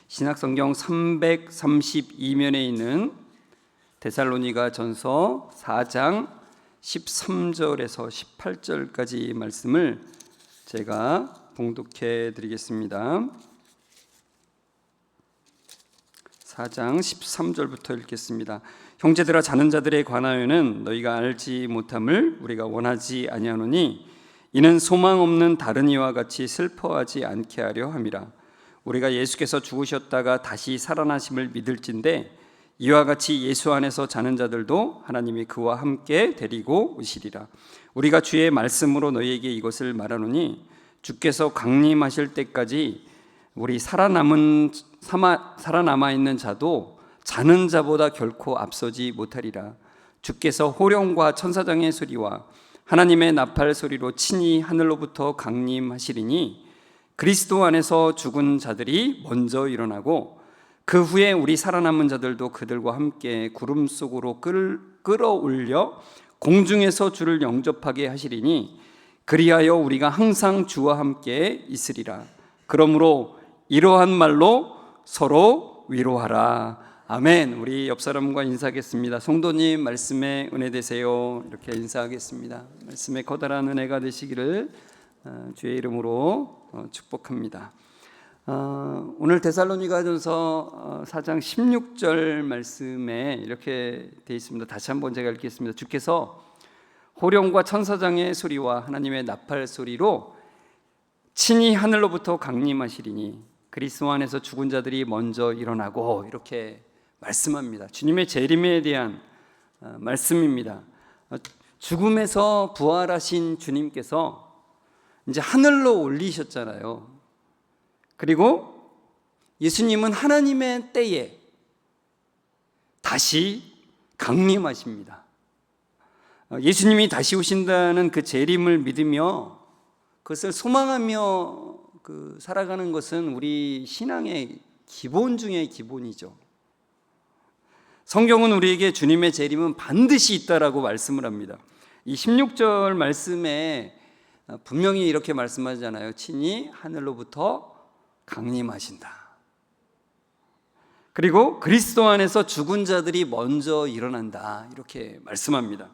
신약성경 332면에 있는 데살로니가 전서 4장 13절에서 18절까지 말씀을 제가 봉독해 드리겠습니다. 4장 13절부터 읽겠습니다. 형제들아, 자는 자들에 관하여는 너희가 알지 못함을 우리가 원하지 아니하노니 이는 소망 없는 다른 이와 같이 슬퍼하지 않게 하려 함이라. 우리가 예수께서 죽으셨다가 다시 살아나심을 믿을진대 이와 같이 예수 안에서 자는 자들도 하나님이 그와 함께 데리고 오시리라. 우리가 주의 말씀으로 너희에게 이것을 말하노니 주께서 강림하실 때까지 우리 살아남아 있는 자도 자는 자보다 결코 앞서지 못하리라. 주께서 호령과 천사장의 소리와 하나님의 나팔 소리로 친히 하늘로부터 강림하시리니 그리스도 안에서 죽은 자들이 먼저 일어나고 그 후에 우리 살아남은 자들도 그들과 함께 구름 속으로 끌어올려 공중에서 주를 영접하게 하시리니 그리하여 우리가 항상 주와 함께 있으리라. 그러므로 이러한 말로 서로 위로하라. 아멘. 우리 옆 사람과 인사하겠습니다. 성도님, 말씀에 은혜 되세요. 이렇게 인사하겠습니다. 말씀에 커다란 은혜가 되시기를 주의 이름으로 축복합니다. 오늘 데살로니가전서 4장 16절 말씀에 이렇게 되어 있습니다. 다시 한번 제가 읽겠습니다. 주께서 호령과 천사장의 소리와 하나님의 나팔 소리로 친히 하늘로부터 강림하시리니 그리스도 안에서 죽은 자들이 먼저 일어나고, 이렇게 말씀합니다. 주님의 재림에 대한 말씀입니다. 죽음에서 부활하신 주님께서 이제 하늘로 올리셨잖아요. 그리고 예수님은 하나님의 때에 다시 강림하십니다. 예수님이 다시 오신다는 그 재림을 믿으며 그것을 소망하며 살아가는 것은 우리 신앙의 기본 중의 기본이죠. 성경은 우리에게 주님의 재림은 반드시 있다라고 말씀을 합니다. 이 16절 말씀에 분명히 이렇게 말씀하잖아요. 친히 하늘로부터 강림하신다. 그리고 그리스도 안에서 죽은 자들이 먼저 일어난다. 이렇게 말씀합니다.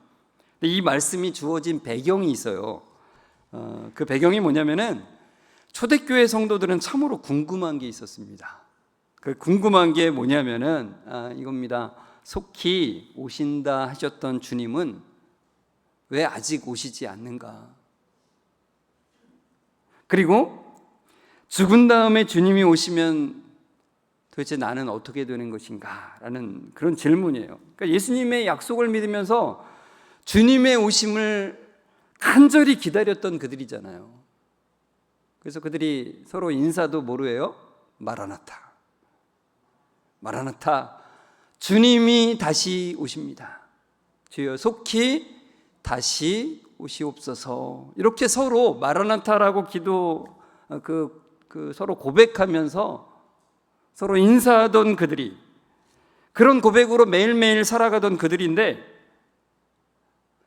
이 말씀이 주어진 배경이 있어요. 그 배경이 뭐냐면은 초대교회 성도들은 참으로 궁금한 게 있었습니다. 그 궁금한 게 뭐냐면은 이겁니다. 속히 오신다 하셨던 주님은 왜 아직 오시지 않는가? 그리고 죽은 다음에 주님이 오시면 도대체 나는 어떻게 되는 것인가? 라는 그런 질문이에요. 그러니까 예수님의 약속을 믿으면서 주님의 오심을 간절히 기다렸던 그들이잖아요. 그래서 그들이 서로 인사도 뭐로 해요? 마라나타. 마라나타. 주님이 다시 오십니다. 주여 속히 다시 오시옵소서. 이렇게 서로 마라나타라고 서로 고백하면서 서로 인사하던 그들이, 그런 고백으로 매일매일 살아가던 그들인데,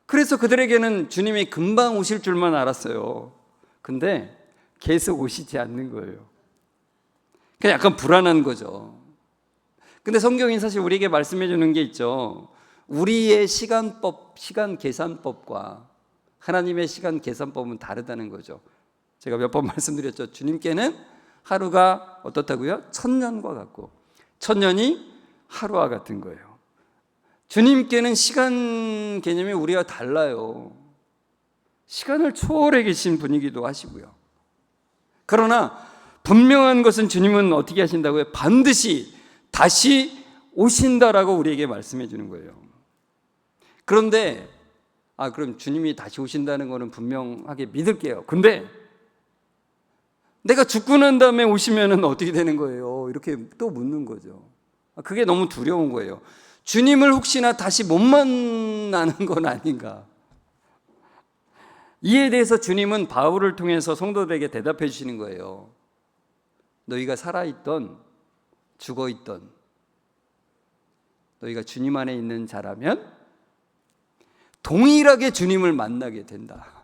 그래서 그들에게는 주님이 금방 오실 줄만 알았어요. 근데 계속 오시지 않는 거예요. 그냥 약간 불안한 거죠. 근데 성경이 사실 우리에게 말씀해 주는 게 있죠. 우리의 시간 계산법과 하나님의 시간 계산법은 다르다는 거죠. 제가 몇 번 말씀드렸죠. 주님께는 하루가 어떻다고요? 1000년과 같고 1000년이 하루와 같은 거예요. 주님께는 시간 개념이 우리와 달라요. 시간을 초월해 계신 분이기도 하시고요. 그러나 분명한 것은 주님은 어떻게 하신다고요? 반드시 다시 오신다라고 우리에게 말씀해 주는 거예요. 그런데 그럼 주님이 다시 오신다는 거는 분명하게 믿을게요. 근데 내가 죽고 난 다음에 오시면 어떻게 되는 거예요? 이렇게 또 묻는 거죠. 그게 너무 두려운 거예요. 주님을 혹시나 다시 못 만나는 건 아닌가? 이에 대해서 주님은 바울을 통해서 성도들에게 대답해 주시는 거예요. 너희가 살아있던 죽어있던 너희가 주님 안에 있는 자라면 동일하게 주님을 만나게 된다.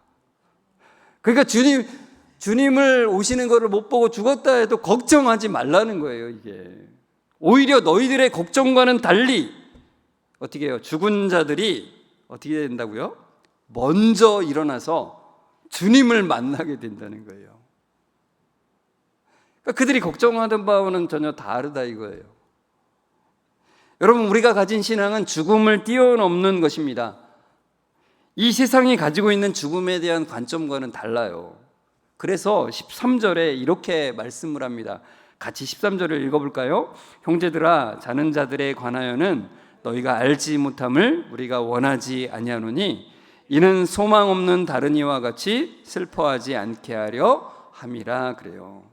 그러니까 주님을 오시는 것을 못 보고 죽었다 해도 걱정하지 말라는 거예요. 이게 오히려 너희들의 걱정과는 달리 어떻게 해요? 죽은 자들이 어떻게 된다고요? 먼저 일어나서 주님을 만나게 된다는 거예요. 그러니까 그들이 걱정하던 바와는 전혀 다르다 이거예요. 여러분, 우리가 가진 신앙은 죽음을 뛰어넘는 것입니다. 이 세상이 가지고 있는 죽음에 대한 관점과는 달라요. 그래서 13절에 이렇게 말씀을 합니다. 같이 13절을 읽어볼까요? 형제들아, 자는 자들에 관하여는 너희가 알지 못함을 우리가 원하지 아니하노니 이는 소망 없는 다른 이와 같이 슬퍼하지 않게 하려 함이라. 그래요.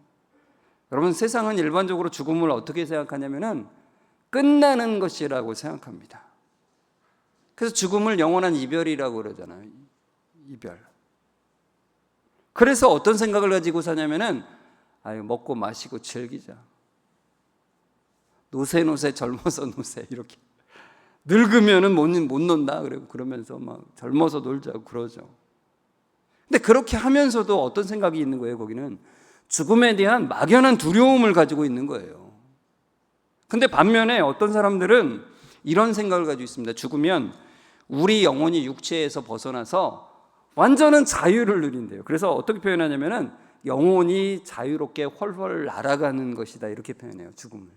여러분, 세상은 일반적으로 죽음을 어떻게 생각하냐면은 끝나는 것이라고 생각합니다. 그래서 죽음을 영원한 이별이라고 그러잖아요. 이별. 그래서 어떤 생각을 가지고 사냐면은 먹고 마시고 즐기자. 노세 젊어서 노세 이렇게. 늙으면은 못 논다 그러면서 막 젊어서 놀자고 그러죠. 근데 그렇게 하면서도 어떤 생각이 있는 거예요? 거기는 죽음에 대한 막연한 두려움을 가지고 있는 거예요. 근데 반면에 어떤 사람들은 이런 생각을 가지고 있습니다. 죽으면 우리 영혼이 육체에서 벗어나서 완전한 자유를 누린대요. 그래서 어떻게 표현하냐면은 영혼이 자유롭게 훨훨 날아가는 것이다 이렇게 표현해요. 죽음을.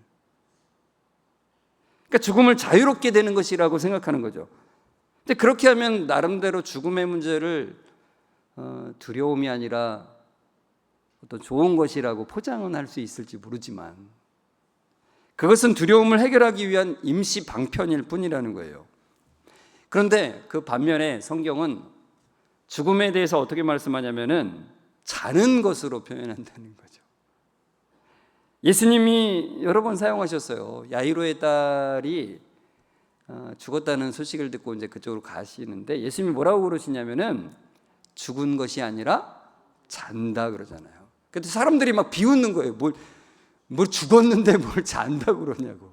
그러니까 죽음을 자유롭게 되는 것이라고 생각하는 거죠. 근데 그렇게 하면 나름대로 죽음의 문제를 두려움이 아니라 어떤 좋은 것이라고 포장은 할 수 있을지 모르지만 그것은 두려움을 해결하기 위한 임시 방편일 뿐이라는 거예요. 그런데 그 반면에 성경은 죽음에 대해서 어떻게 말씀하냐면은 자는 것으로 표현한다는 거죠. 예수님이 여러 번 사용하셨어요. 야이로의 딸이 죽었다는 소식을 듣고 이제 그쪽으로 가시는데 예수님이 뭐라고 그러시냐면은 죽은 것이 아니라 잔다 그러잖아요. 근데 사람들이 막 비웃는 거예요. 뭘 죽었는데 뭘 잔다고 그러냐고.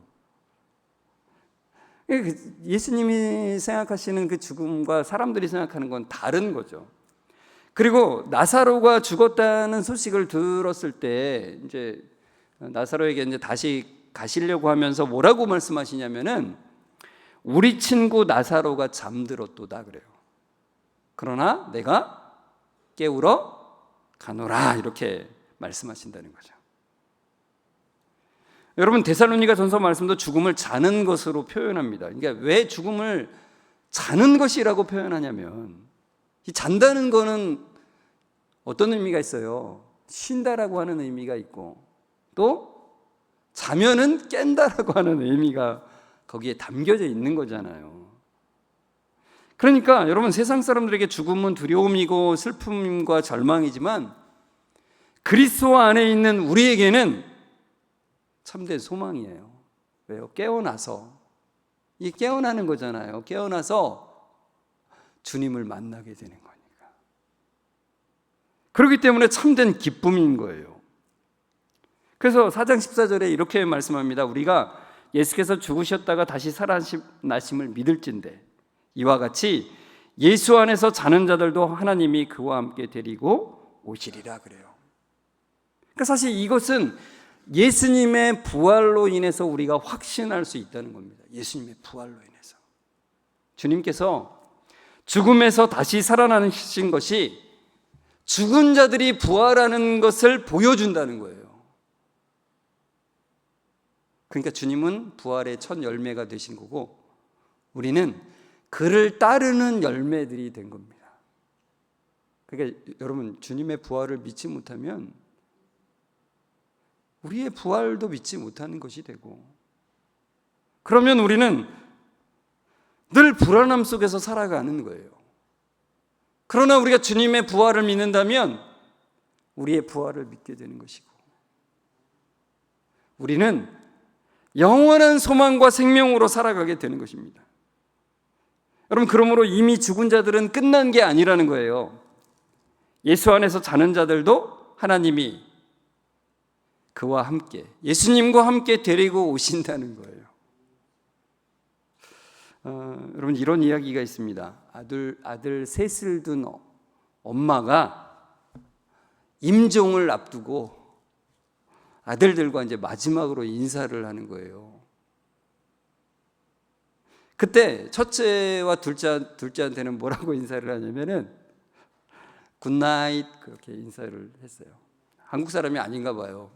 예수님이 생각하시는 그 죽음과 사람들이 생각하는 건 다른 거죠. 그리고 나사로가 죽었다는 소식을 들었을 때 이제 나사로에게 이제 다시 가시려고 하면서 뭐라고 말씀하시냐면은 우리 친구 나사로가 잠들었도다 그래요. 그러나 내가 깨우러 가노라 이렇게 말씀하신다는 거죠. 여러분, 데살로니가 전서 말씀도 죽음을 자는 것으로 표현합니다. 그러니까 왜 죽음을 자는 것이라고 표현하냐면 이 잔다는 거는 어떤 의미가 있어요? 쉰다라고 하는 의미가 있고 또 자면은 깬다라고 하는 의미가 거기에 담겨져 있는 거잖아요. 그러니까 여러분, 세상 사람들에게 죽음은 두려움이고 슬픔과 절망이지만 그리스도 안에 있는 우리에게는 참된 소망이에요. 왜요? 깨어나서 이 깨어나는 거잖아요. 깨어나서 주님을 만나게 되는 거니까. 그렇기 때문에 참된 기쁨인 거예요. 그래서 4장 14절에 이렇게 말씀합니다. 우리가 예수께서 죽으셨다가 다시 살아나심을 믿을진대 이와 같이 예수 안에서 자는 자들도 하나님이 그와 함께 데리고 오시리라 그래요. 그러니까 사실 이것은 예수님의 부활로 인해서 우리가 확신할 수 있다는 겁니다. 예수님의 부활로 인해서. 주님께서 죽음에서 다시 살아나신 것이 죽은 자들이 부활하는 것을 보여준다는 거예요. 그러니까 주님은 부활의 첫 열매가 되신 거고 우리는 그를 따르는 열매들이 된 겁니다. 그러니까 여러분, 주님의 부활을 믿지 못하면 우리의 부활도 믿지 못하는 것이 되고 그러면 우리는 늘 불안함 속에서 살아가는 거예요. 그러나 우리가 주님의 부활을 믿는다면 우리의 부활을 믿게 되는 것이고 우리는 영원한 소망과 생명으로 살아가게 되는 것입니다. 여러분, 그러므로 이미 죽은 자들은 끝난 게 아니라는 거예요. 예수 안에서 자는 자들도 하나님이 그와 함께 예수님과 함께 데리고 오신다는 거예요. 여러분, 이런 이야기가 있습니다. 아들 셋을 둔 엄마가 임종을 앞두고 아들들과 이제 마지막으로 인사를 하는 거예요. 그때 첫째와 둘째한테는 뭐라고 인사를 하냐면은 굿나잇 그렇게 인사를 했어요. 한국 사람이 아닌가 봐요.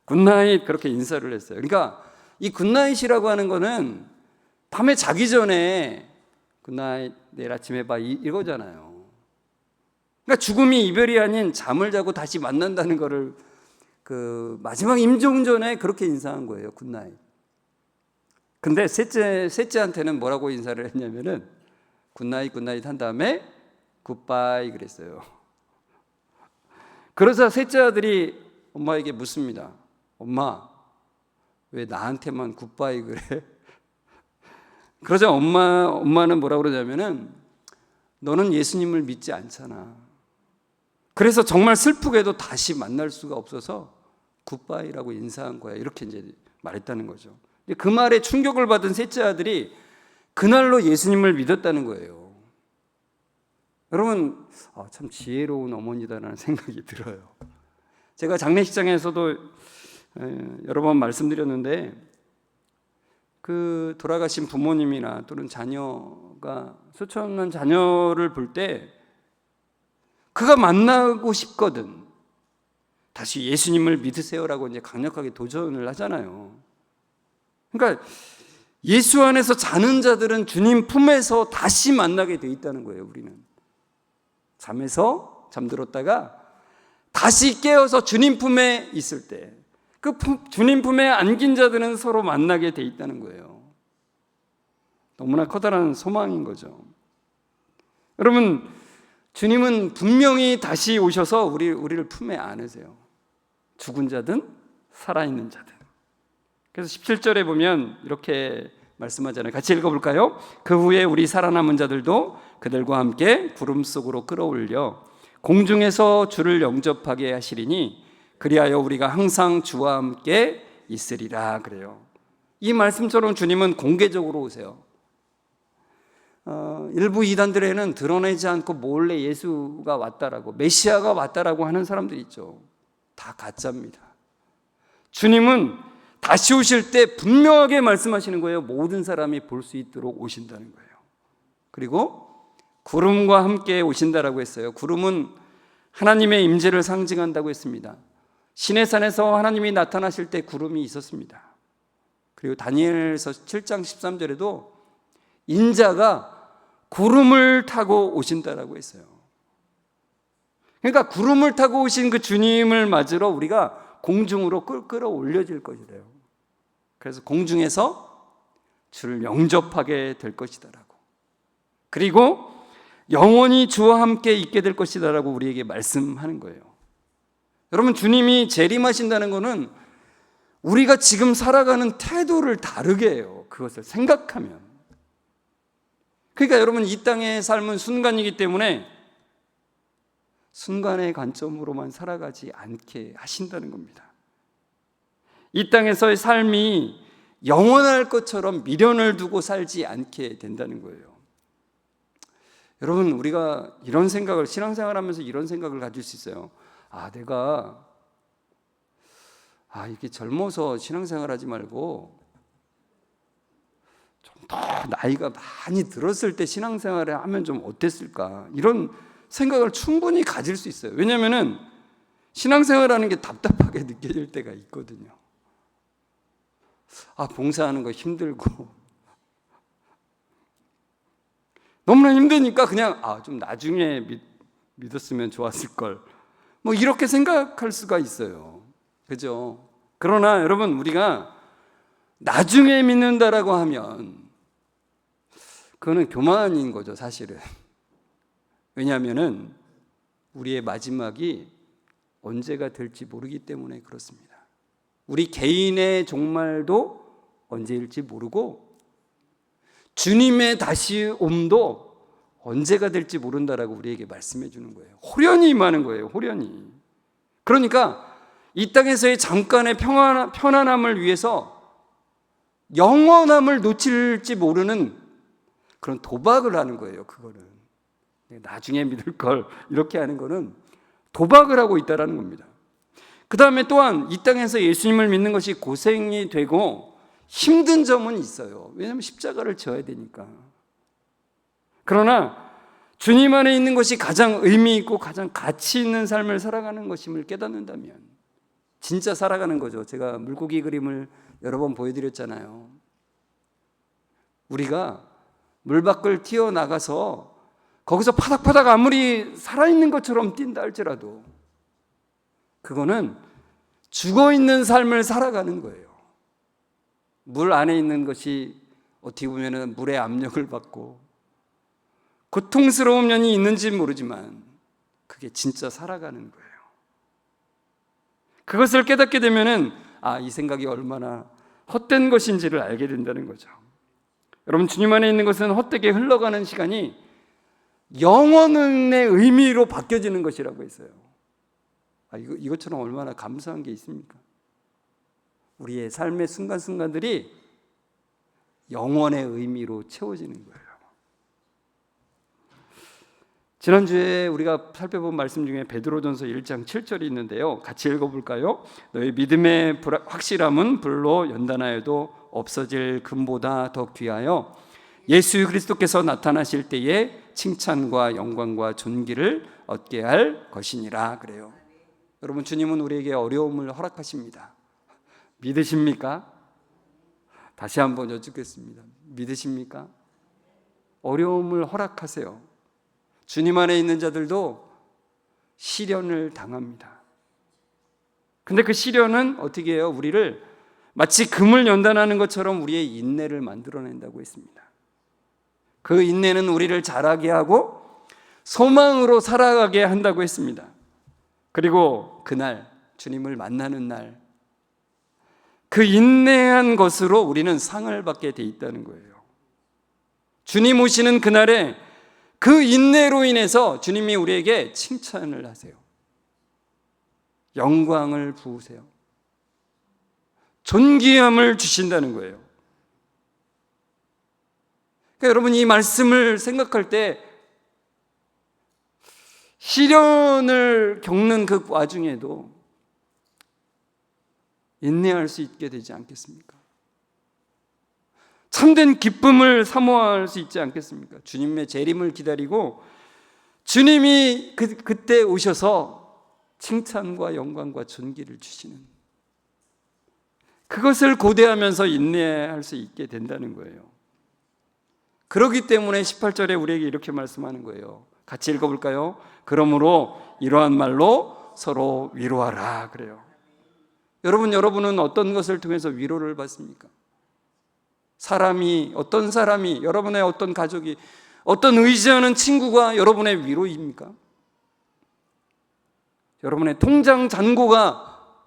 굿나잇 그렇게 인사를 했어요. 그러니까 이 굿나잇이라고 하는 거는 밤에 자기 전에 굿나잇 내일 아침에 봐 이거잖아요. 그러니까 죽음이 이별이 아닌 잠을 자고 다시 만난다는 거를 그 마지막 임종 전에 그렇게 인사한 거예요. 굿나잇. 근데 셋째한테는 뭐라고 인사를 했냐면은 굿나잇 한 다음에 굿바이 그랬어요. 그러자 셋째 아들이 엄마에게 묻습니다. 엄마, 왜 나한테만 굿바이 그래? 그러자 엄마는 뭐라고 그러냐면은 너는 예수님을 믿지 않잖아. 그래서 정말 슬프게도 다시 만날 수가 없어서 굿바이라고 인사한 거야. 이렇게 이제 말했다는 거죠. 그 말에 충격을 받은 셋째 아들이 그날로 예수님을 믿었다는 거예요. 여러분, 참 지혜로운 어머니다라는 생각이 들어요. 제가 장례식장에서도 여러 번 말씀드렸는데 그 돌아가신 부모님이나 또는 자녀가 수천만 자녀를 볼 때 그가 만나고 싶거든. 다시 예수님을 믿으세요라고 이제 강력하게 도전을 하잖아요. 그러니까 예수 안에서 자는 자들은 주님 품에서 다시 만나게 돼 있다는 거예요. 우리는 잠에서 잠들었다가 다시 깨어서 주님 품에 있을 때 그 주님 품에 안긴 자들은 서로 만나게 돼 있다는 거예요. 너무나 커다란 소망인 거죠. 여러분, 주님은 분명히 다시 오셔서 우리를 품에 안으세요. 죽은 자든 살아있는 자든. 그래서 17절에 보면 이렇게 말씀하잖아요. 같이 읽어볼까요? 그 후에 우리 살아남은 자들도 그들과 함께 구름 속으로 끌어올려 공중에서 주를 영접하게 하시리니 그리하여 우리가 항상 주와 함께 있으리라 그래요. 이 말씀처럼 주님은 공개적으로 오세요. 일부 이단들에는 드러내지 않고 몰래 예수가 왔다라고 메시아가 왔다라고 하는 사람들이 있죠. 다 가짜입니다. 주님은 다시 오실 때 분명하게 말씀하시는 거예요. 모든 사람이 볼 수 있도록 오신다는 거예요. 그리고 구름과 함께 오신다라고 했어요. 구름은 하나님의 임재를 상징한다고 했습니다. 시내산에서 하나님이 나타나실 때 구름이 있었습니다. 그리고 다니엘서 7장 13절에도 인자가 구름을 타고 오신다라고 했어요. 그러니까 구름을 타고 오신 그 주님을 맞으러 우리가 공중으로 끌어올려질 것이래요. 그래서 공중에서 주를 영접하게 될 것이다라고. 그리고 영원히 주와 함께 있게 될 것이다라고 우리에게 말씀하는 거예요. 여러분, 주님이 재림하신다는 것은 우리가 지금 살아가는 태도를 다르게 해요. 그것을 생각하면. 그러니까 여러분, 이 땅의 삶은 순간이기 때문에 순간의 관점으로만 살아가지 않게 하신다는 겁니다. 이 땅에서의 삶이 영원할 것처럼 미련을 두고 살지 않게 된다는 거예요. 여러분, 우리가 이런 생각을 신앙생활하면서 이런 생각을 가질 수 있어요. 내가 이렇게 젊어서 신앙생활하지 말고 좀 더 나이가 많이 들었을 때 신앙생활을 하면 좀 어땠을까, 이런 생각을 충분히 가질 수 있어요. 왜냐하면 신앙생활하는 게 답답하게 느껴질 때가 있거든요. 봉사하는 거 힘들고 너무나 힘드니까 그냥 좀 나중에 믿었으면 좋았을 걸, 이렇게 생각할 수가 있어요. 그죠? 그러나 여러분, 우리가 나중에 믿는다라고 하면 그거는 교만인 거죠, 사실은. 왜냐하면 우리의 마지막이 언제가 될지 모르기 때문에 그렇습니다. 우리 개인의 종말도 언제일지 모르고 주님의 다시 옴도 언제가 될지 모른다라고 우리에게 말씀해 주는 거예요. 호련히 임하는 거예요. 호련히. 그러니까 이 땅에서의 잠깐의 편안함을 위해서 영원함을 놓칠지 모르는 그런 도박을 하는 거예요. 그거는 나중에 믿을 걸 이렇게 하는 거는 도박을 하고 있다는 겁니다. 그 다음에 또한 이 땅에서 예수님을 믿는 것이 고생이 되고 힘든 점은 있어요. 왜냐하면 십자가를 져야 되니까. 그러나 주님 안에 있는 것이 가장 의미 있고 가장 가치 있는 삶을 살아가는 것임을 깨닫는다면 진짜 살아가는 거죠. 제가 물고기 그림을 여러 번 보여드렸잖아요. 우리가 물 밖을 튀어나가서 거기서 파닥파닥 아무리 살아있는 것처럼 뛴다 할지라도 그거는 죽어있는 삶을 살아가는 거예요. 물 안에 있는 것이 어떻게 보면 물의 압력을 받고 고통스러운 면이 있는지 모르지만 그게 진짜 살아가는 거예요. 그것을 깨닫게 되면은 이 생각이 얼마나 헛된 것인지를 알게 된다는 거죠. 여러분, 주님 안에 있는 것은 헛되게 흘러가는 시간이 영원의 의미로 바뀌어지는 것이라고 했어요. 이것처럼 얼마나 감사한 게 있습니까? 우리의 삶의 순간순간들이 영원의 의미로 채워지는 거예요. 지난주에 우리가 살펴본 말씀 중에 베드로전서 1장 7절이 있는데요. 같이 읽어볼까요? 너희 믿음의 확실함은 불로 연단하여도 없어질 금보다 더 귀하여 예수 그리스도께서 나타나실 때에 칭찬과 영광과 존귀를 얻게 할 것이니라. 그래요. 여러분, 주님은 우리에게 어려움을 허락하십니다. 믿으십니까? 다시 한번 여쭙겠습니다. 믿으십니까? 어려움을 허락하세요. 주님 안에 있는 자들도 시련을 당합니다. 근데 그 시련은 어떻게 해요? 우리를 마치 금을 연단하는 것처럼 우리의 인내를 만들어낸다고 했습니다. 그 인내는 우리를 자라게 하고 소망으로 살아가게 한다고 했습니다. 그리고 그날 주님을 만나는 날, 그 인내한 것으로 우리는 상을 받게 돼 있다는 거예요. 주님 오시는 그날에 그 인내로 인해서 주님이 우리에게 칭찬을 하세요. 영광을 부으세요. 존귀함을 주신다는 거예요. 그러니까 여러분, 이 말씀을 생각할 때 시련을 겪는 그 와중에도 인내할 수 있게 되지 않겠습니까? 참된 기쁨을 사모할 수 있지 않겠습니까? 주님의 재림을 기다리고 주님이 그때 오셔서 칭찬과 영광과 존귀를 주시는, 그것을 고대하면서 인내할 수 있게 된다는 거예요. 그렇기 때문에 18절에 우리에게 이렇게 말씀하는 거예요. 같이 읽어볼까요? 그러므로 이러한 말로 서로 위로하라. 그래요. 여러분은 어떤 것을 통해서 위로를 받습니까? 어떤 사람이, 여러분의 어떤 가족이, 어떤 의지하는 친구가 여러분의 위로입니까? 여러분의 통장 잔고가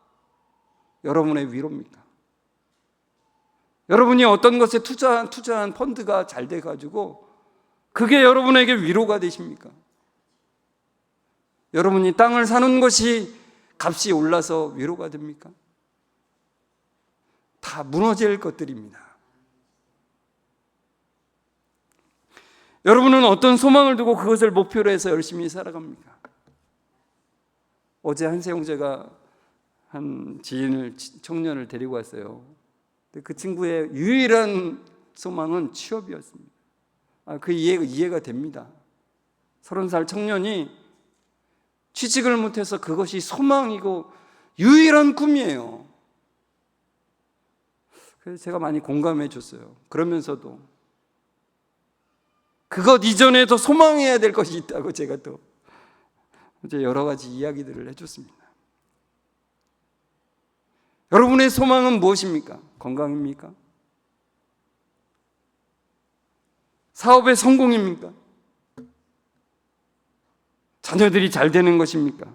여러분의 위로입니까? 여러분이 어떤 것에 투자한 펀드가 잘 돼가지고 그게 여러분에게 위로가 되십니까? 여러분이 땅을 사는 것이 값이 올라서 위로가 됩니까? 다 무너질 것들입니다. 여러분은 어떤 소망을 두고 그것을 목표로 해서 열심히 살아갑니까? 어제 한세 형제가 한 청년을 데리고 왔어요. 그 친구의 유일한 소망은 취업이었습니다. 그 이해가 됩니다. 30살 청년이 취직을 못해서 그것이 소망이고 유일한 꿈이에요. 그래서 제가 많이 공감해 줬어요. 그러면서도 그것 이전에 더 소망해야 될 것이 있다고 제가 또 이제 여러 가지 이야기들을 해줬습니다. 여러분의 소망은 무엇입니까? 건강입니까? 사업의 성공입니까? 자녀들이 잘 되는 것입니까?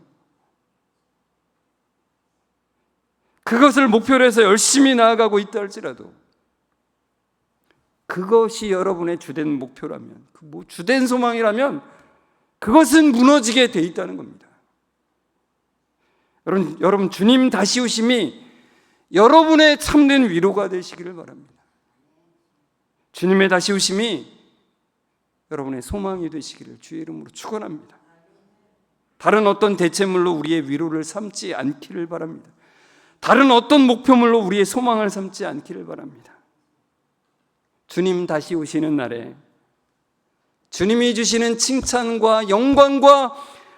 그것을 목표로 해서 열심히 나아가고 있다 할지라도 그것이 여러분의 주된 목표라면, 주된 소망이라면 그것은 무너지게 돼 있다는 겁니다. 여러분 주님 다시 오심이 여러분의 참된 위로가 되시기를 바랍니다. 주님의 다시 오심이 여러분의 소망이 되시기를 주의 이름으로 축원합니다. 다른 어떤 대체물로 우리의 위로를 삼지 않기를 바랍니다. 다른 어떤 목표물로 우리의 소망을 삼지 않기를 바랍니다. 주님 다시 오시는 날에 주님이 주시는 칭찬과 영광과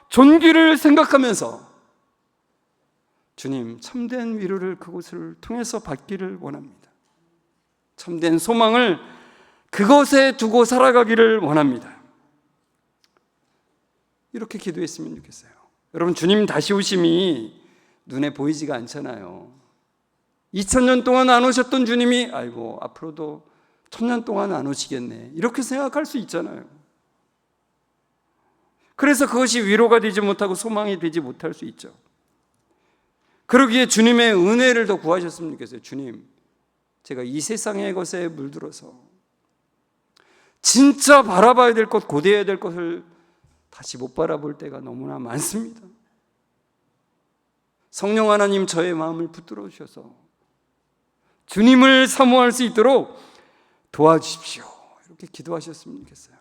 존귀를 생각하면서 주님 참된 위로를 그곳을 통해서 받기를 원합니다. 참된 소망을 그것에 두고 살아가기를 원합니다. 이렇게 기도했으면 좋겠어요. 여러분, 주님 다시 오심이 눈에 보이지가 않잖아요. 2000년 동안 안 오셨던 주님이 아이고 앞으로도 1000년 동안 안 오시겠네, 이렇게 생각할 수 있잖아요. 그래서 그것이 위로가 되지 못하고 소망이 되지 못할 수 있죠. 그러기에 주님의 은혜를 더 구하셨으면 좋겠어요. 주님, 제가 이 세상의 것에 물들어서 진짜 바라봐야 될 것, 고대해야 될 것을 다시 못 바라볼 때가 너무나 많습니다. 성령 하나님, 저의 마음을 붙들어 주셔서 주님을 사모할 수 있도록 도와주십시오. 이렇게 기도하셨으면 좋겠어요.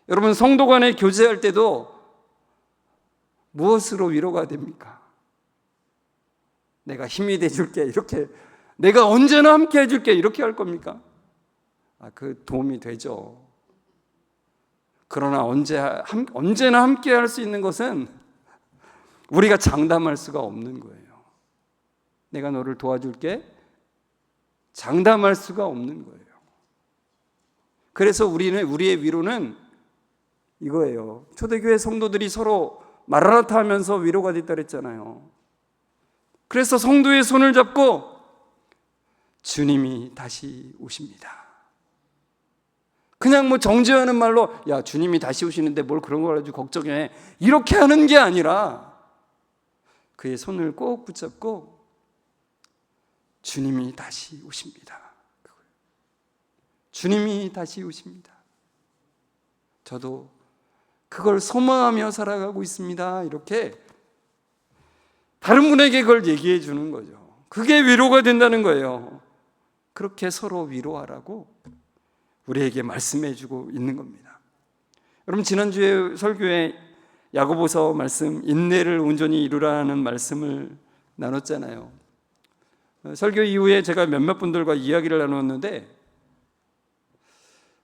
여러분, 성도 간에 교제할 때도 무엇으로 위로가 됩니까? 내가 힘이 돼줄게, 이렇게, 내가 언제나 함께 해줄게, 이렇게 할 겁니까? 그 도움이 되죠. 그러나 언제나 함께 할 수 있는 것은 우리가 장담할 수가 없는 거예요. 내가 너를 도와줄게, 장담할 수가 없는 거예요. 그래서 우리의 위로는 이거예요. 초대교회 성도들이 서로 마라나타 하면서 위로가 됐다 그랬잖아요. 그래서 성도의 손을 잡고 주님이 다시 오십니다. 그냥 정죄하는 말로 야, 주님이 다시 오시는데 뭘 그런 걸 가지고 걱정해, 이렇게 하는 게 아니라 그의 손을 꼭 붙잡고 주님이 다시 오십니다. 주님이 다시 오십니다. 저도 그걸 소망하며 살아가고 있습니다. 이렇게 다른 분에게 그걸 얘기해 주는 거죠. 그게 위로가 된다는 거예요. 그렇게 서로 위로하라고 우리에게 말씀해 주고 있는 겁니다. 여러분, 지난주에 설교에 야고보서 말씀, 인내를 온전히 이루라는 말씀을 나눴잖아요. 설교 이후에 제가 몇몇 분들과 이야기를 나눴는데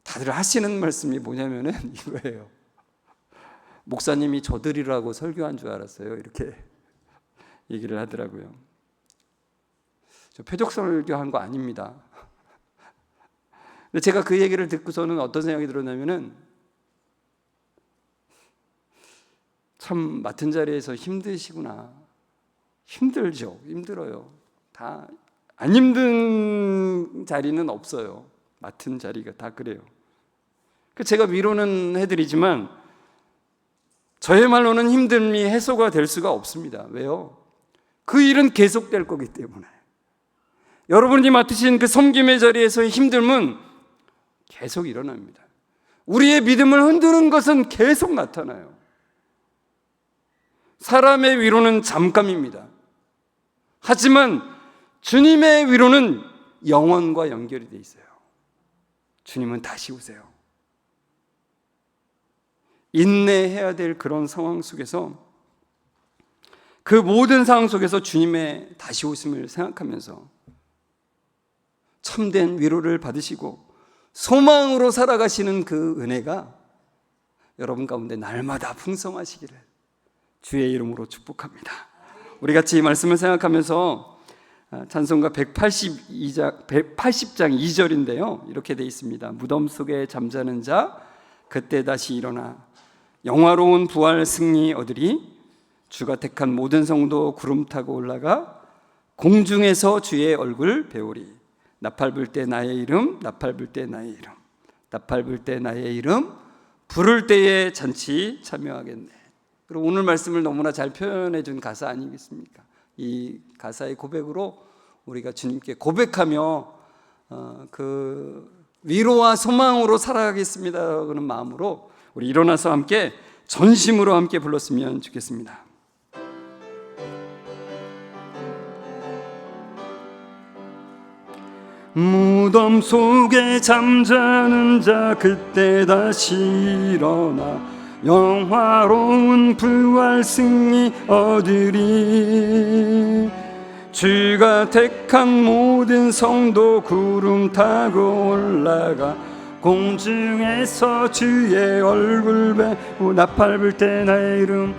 다들 하시는 말씀이 뭐냐면은 이거예요. 목사님이 저들이라고 설교한 줄 알았어요. 이렇게 얘기를 하더라고요. 저 표적 설교한 거 아닙니다. 근데 제가 그 얘기를 듣고서는 어떤 생각이 들었냐면은 참 맡은 자리에서 힘드시구나. 힘들죠. 힘들어요. 다 안 힘든 자리는 없어요. 맡은 자리가 다 그래요. 제가 위로는 해드리지만 저의 말로는 힘듦이 해소가 될 수가 없습니다. 왜요? 그 일은 계속될 거기 때문에. 여러분이 맡으신 그 섬김의 자리에서의 힘듦은 계속 일어납니다. 우리의 믿음을 흔드는 것은 계속 나타나요. 사람의 위로는 잠깐입니다. 하지만 주님의 위로는 영원과 연결이 돼 있어요. 주님은 다시 오세요. 인내해야 될 그런 상황 속에서, 그 모든 상황 속에서 주님의 다시 오심을 생각하면서 참된 위로를 받으시고 소망으로 살아가시는 그 은혜가 여러분 가운데 날마다 풍성하시기를 주의 이름으로 축복합니다. 우리 같이 이 말씀을 생각하면서 찬송가 180장 2절인데요. 이렇게 되어 있습니다. 무덤 속에 잠자는 자 그때 다시 일어나 영화로운 부활 승리 얻으리. 주가 택한 모든 성도 구름 타고 올라가 공중에서 주의 얼굴 배우리. 나팔 불 때 나의 이름, 나팔 불 때 나의 이름, 나팔 불 때 나의 이름, 부를 때에 잔치 참여하겠네. 그리고 오늘 말씀을 너무나 잘 표현해 준 가사 아니겠습니까? 이 가사의 고백으로 우리가 주님께 고백하며 그 위로와 소망으로 살아가겠습니다 그런 마음으로 우리 일어나서 함께 전심으로 함께 불렀으면 좋겠습니다. 무덤 속에 잠자는 자 그때 다시 일어나 영화로운 부활 승리 얻으리. 주가 택한 모든 성도 구름 타고 올라가 공중에서 주의 얼굴 배우 나팔 불 때 나의 이름,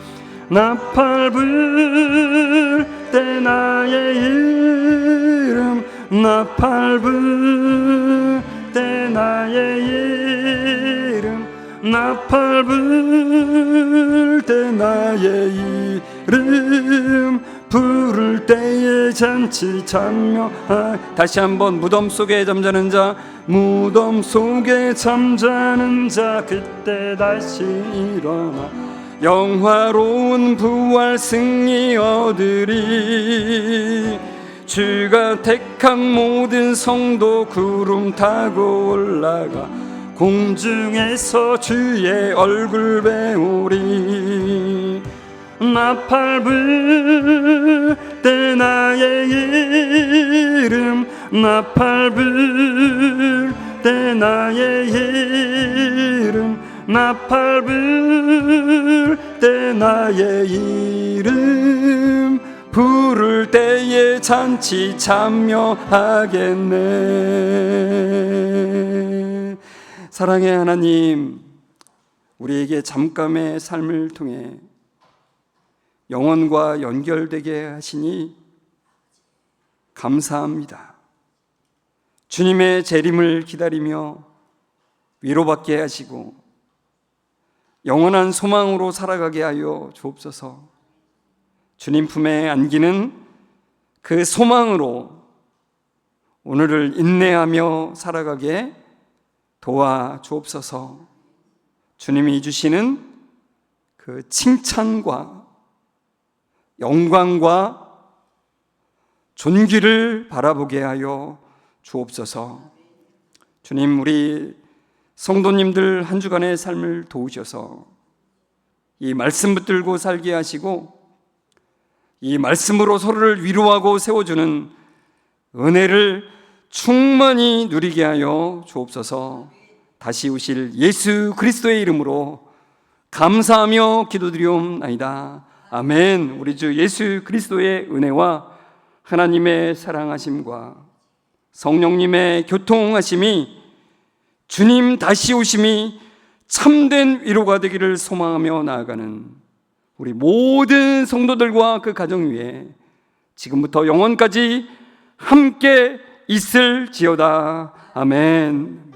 나팔 불 때 나의 이름, 나팔 불 때 나의 이름, 나팔 불 때 나의 이름, 부를 때에 잔치 참여하. 다시 한번. 무덤 속에 잠자는 자, 무덤 속에 잠자는 자 그때 다시 일어나 영화로운 부활 승리 얻으리. 주가 택한 모든 성도 구름 타고 올라가 공중에서 주의 얼굴 배우리. 나팔 불 때 나의 이름, 나팔 불 때 나의 이름, 나팔 불 때 나의 이름, 부를 때에 잔치 참여하겠네. 사랑의 하나님, 우리에게 잠깐의 삶을 통해 영혼과 연결되게 하시니 감사합니다. 주님의 재림을 기다리며 위로받게 하시고 영원한 소망으로 살아가게 하여 주옵소서. 주님 품에 안기는 그 소망으로 오늘을 인내하며 살아가게 도와 주옵소서. 주님이 주시는 그 칭찬과 영광과 존귀를 바라보게 하여 주옵소서. 주님, 우리 성도님들 한 주간의 삶을 도우셔서 이 말씀 붙들고 살게 하시고 이 말씀으로 서로를 위로하고 세워주는 은혜를 충만히 누리게 하여 주옵소서. 다시 오실 예수 그리스도의 이름으로 감사하며 기도드리옵나이다. 아멘. 우리 주 예수 그리스도의 은혜와 하나님의 사랑하심과 성령님의 교통하심이, 주님 다시 오심이 참된 위로가 되기를 소망하며 나아가는 우리 모든 성도들과 그 가정 위에 지금부터 영원까지 함께 있을지어다. 아멘.